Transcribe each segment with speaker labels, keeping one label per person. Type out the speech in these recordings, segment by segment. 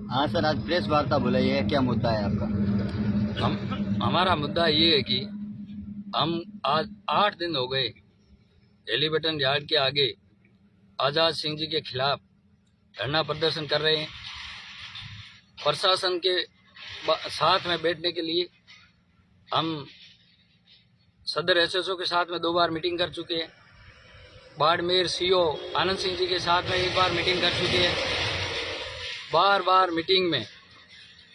Speaker 1: हाँ सर, आज प्रेस वार्ता बुलाई है, क्या मुद्दा है आपका?
Speaker 2: हमारा मुद्दा ये है कि हम आज 8 दिन हो गए एलिवेटन यार्ड के आगे आज़ाद सिंह जी के खिलाफ धरना प्रदर्शन कर रहे हैं। प्रशासन के साथ में बैठने के लिए हम सदर एसएसओ के साथ में 2 बार मीटिंग कर चुके हैं। बाड़मेर सीओ आनंद सिंह जी के साथ में 1 बार मीटिंग कर चुके हैं। बार बार मीटिंग में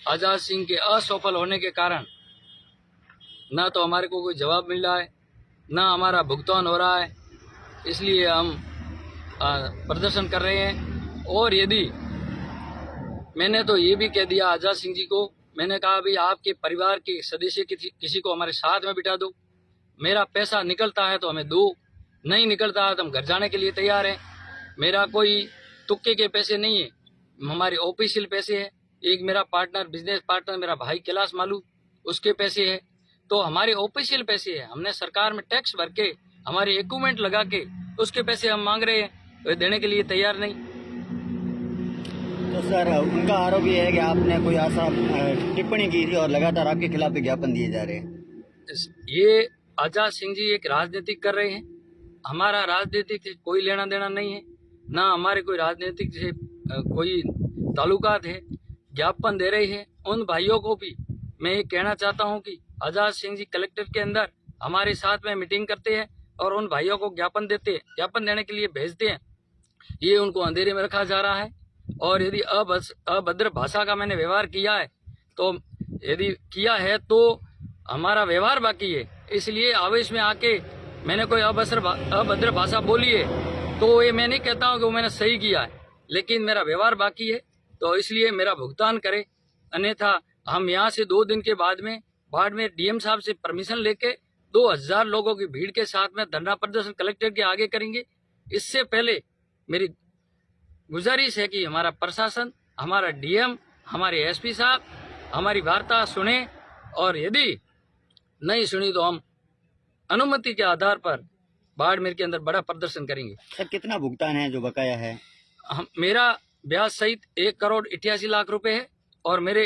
Speaker 2: आज़ाद सिंह के असफल होने के कारण ना तो हमारे को कोई जवाब मिल रहा है, ना हमारा भुगतान हो रहा है। इसलिए हम प्रदर्शन कर रहे हैं। और यदि मैंने तो ये भी कह दिया आज़ाद सिंह जी को, मैंने कहा भाई आपके परिवार के सदस्य किसी को हमारे साथ में बिठा दो। मेरा पैसा निकलता है तो हमें दो, नहीं निकलता है तो हम घर जाने के लिए तैयार हैं। मेरा कोई तुक्के के पैसे नहीं है, हमारे ऑफिशियल पैसे है। एक मेरा पार्टनर, बिजनेस पार्टनर मेरा भाई कैलाश मालू, उसके पैसे है। तो हमारे ऑफिशियल पैसे है, हमने सरकार में टैक्स भर के हमारे इक्विपमेंट लगा के उसके पैसे हम मांग रहे हैं, वे देने के लिए तैयार नहीं।
Speaker 1: तो सर, उनका आरोप ये है कि आपने कोई ऐसा टिप्पणी की थी और लगातार आपके खिलाफ विज्ञापन दिए जा रहे हैं।
Speaker 2: ये आज़ाद सिंह जी एक राजनीतिक कर रहे हैं। हमारा राजनीतिक से कोई लेना देना नहीं है, ना हमारे कोई राजनीतिक से कोई ताल्लुकात है। ज्ञापन दे रहे हैं। उन भाइयों को भी मैं ये कहना चाहता हूं कि आज़ाद सिंह जी कलेक्टर के अंदर हमारे साथ में मीटिंग करते हैं और उन भाइयों को ज्ञापन देते हैं, ज्ञापन देने के लिए भेजते हैं। ये उनको अंधेरे में रखा जा रहा है। और यदि अभद्र भाषा का मैंने व्यवहार किया है तो हमारा व्यवहार बाकी है। इसलिए आवेश में आके मैंने कोई अभद्र भाषा बोली है तो ये मैं नहीं कहता हूँ कि वो मैंने सही किया है, लेकिन मेरा व्यवहार बाकी है, तो इसलिए मेरा भुगतान करे। अन्यथा हम यहाँ से 2 दिन के बाद में बाड़मेर डीएम साहब से परमिशन लेके 2000 लोगों की भीड़ के साथ में धरना प्रदर्शन कलेक्टर के आगे करेंगे। इससे पहले मेरी गुजारिश है कि हमारा प्रशासन, हमारा डीएम, हमारे एसपी साहब हमारी वार्ता सुने, और यदि नहीं सुनी तो हम अनुमति के आधार पर बाड़मेर के अंदर बड़ा प्रदर्शन करेंगे।
Speaker 1: सर, कितना भुगतान है जो बकाया है?
Speaker 2: मेरा ब्याज सहित 1,88,00,000 रुपए है और मेरे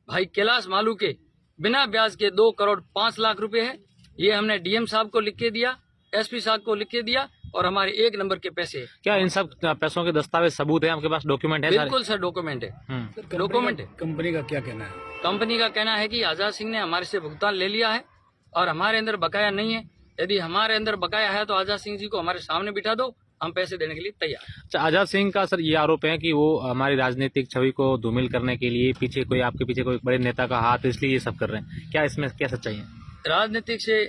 Speaker 2: भाई कैलाश मालू के बिना ब्याज के 2,05,00,000 रुपए है। ये हमने डीएम साहब को लिख के दिया, एसपी साहब को लिख के दिया, और हमारे 1 नंबर के पैसे है।
Speaker 3: क्या इन सब पैसों के दस्तावेज सबूत है आपके पास? डॉक्यूमेंट है?
Speaker 2: बिल्कुल सर, डॉक्यूमेंट है, डॉक्यूमेंट है।
Speaker 4: कंपनी का क्या कहना है?
Speaker 2: कंपनी का कहना है कि आज़ाद सिंह ने हमारे से भुगतान ले लिया है और हमारे अंदर बकाया नहीं है। यदि हमारे अंदर बकाया है तो आज़ाद सिंह जी को हमारे सामने बिठा दो, हम पैसे देने के लिए तैयार हैं।
Speaker 3: अच्छा, आज़ाद सिंह का सर ये आरोप है कि वो हमारी राजनीतिक छवि को धूमिल करने के लिए आपके पीछे कोई बड़े नेता का हाथ, इसलिए ये सब कर रहे हैं। क्या इसमें क्या सच्चाई है?
Speaker 2: राजनीतिक से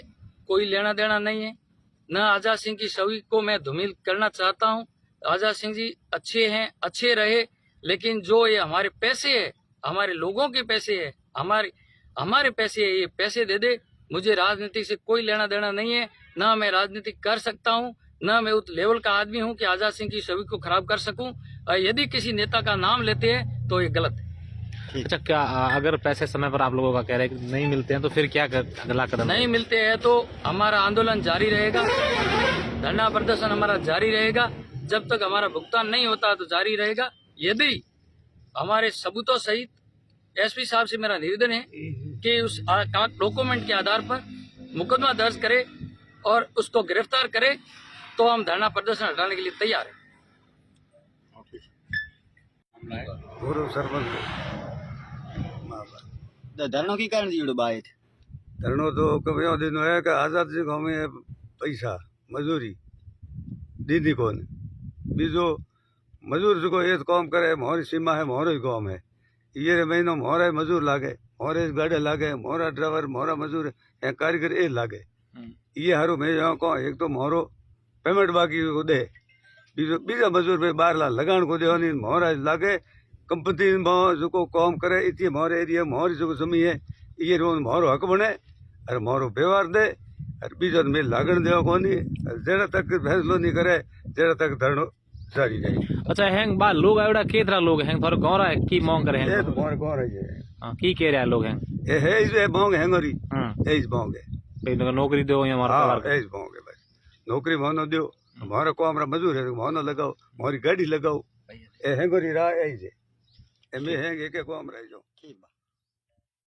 Speaker 2: कोई लेना देना नहीं है, न आज़ाद सिंह की छवि को मैं धूमिल करना चाहता हूं। आज़ाद सिंह जी अच्छे हैं, अच्छे रहे, लेकिन जो ये हमारे पैसे है, हमारे लोगों के पैसे है, हमारे पैसे है, ये पैसे दे दे। मुझे राजनीतिक से कोई लेना देना नहीं है, ना मैं राजनीति कर सकता हूं, ना मैं उस लेवल का आदमी हूं कि आज़ाद सिंह की छवि को खराब कर सकूं। यदि किसी नेता का नाम लेते हैं तो ये गलत है।
Speaker 3: अच्छा, क्या अगर पैसे समय पर आप लोगों का कह रहे हैं कि नहीं मिलते हैं तो फिर क्या अगला कदम?
Speaker 2: नहीं मिलते हैं तो हमारा आंदोलन जारी रहेगा, धरना प्रदर्शन हमारा जारी रहेगा। जब तक हमारा भुगतान नहीं होता तो जारी रहेगा। यदि हमारे सबूतों सहित एसपी साहब से मेरा निवेदन है कि उस डॉक्यूमेंट के आधार पर मुकदमा दर्ज करे और उसको गिरफ्तार करे, तो हम धरना प्रदर्शन हटाने के लिए तैयार हैं।
Speaker 1: धरणों की कारण जुड़ो बात
Speaker 5: धरणो तो कभी दिन है कि आज़ाद सिंह हमें पैसा मजूरी दीदी को बीजो मजूर जो ये काम करे, मोहरी सीमा है, मोहरो ही काम है। ये महीनों मोहरा मजूर लागे, मोहरे गाड़े लागे, मोहरा ड्राइवर, मोहरा मजूर या कारीगर ये लागे। ये हारू मैं यहाँ कहो, एक तो मोहरो पेमेंट बाकी को दे, बीजा मजूर पे 12 लाख लगान को दे, मोहरा लागे। कंपनी जो काम करे इतनी मोहरे एरिया मोहरी जो जमी है, ये मोहरो हक बने और मोहरो व्यवहार दे, और बीजा मेल लागण देवा कोनी। जेड़ा तक फैसलो नहीं करे जेड़ा तक धरणो जारी रहे।
Speaker 3: अच्छा, हैंग बा लोग एवडा केतरा लोग हैं थोड़ा गाँव है की मांग करे हैं?
Speaker 5: ये तो मोर गाँव रही है।
Speaker 3: हां, की कह रहा है लोग हैं?
Speaker 5: ये है इस मांग हैंगरी, एज मांग है
Speaker 3: पे नौकरी दो या हमारा
Speaker 5: हां, एज मांग है। बस नौकरी मोनो दो, हमारा को हमरा मजूर है, मोनो लगाओ, हमारी गाड़ी लगाओ, ए हैंगरी रहा एज है। एम है के कॉम रह जो
Speaker 1: ठीक बा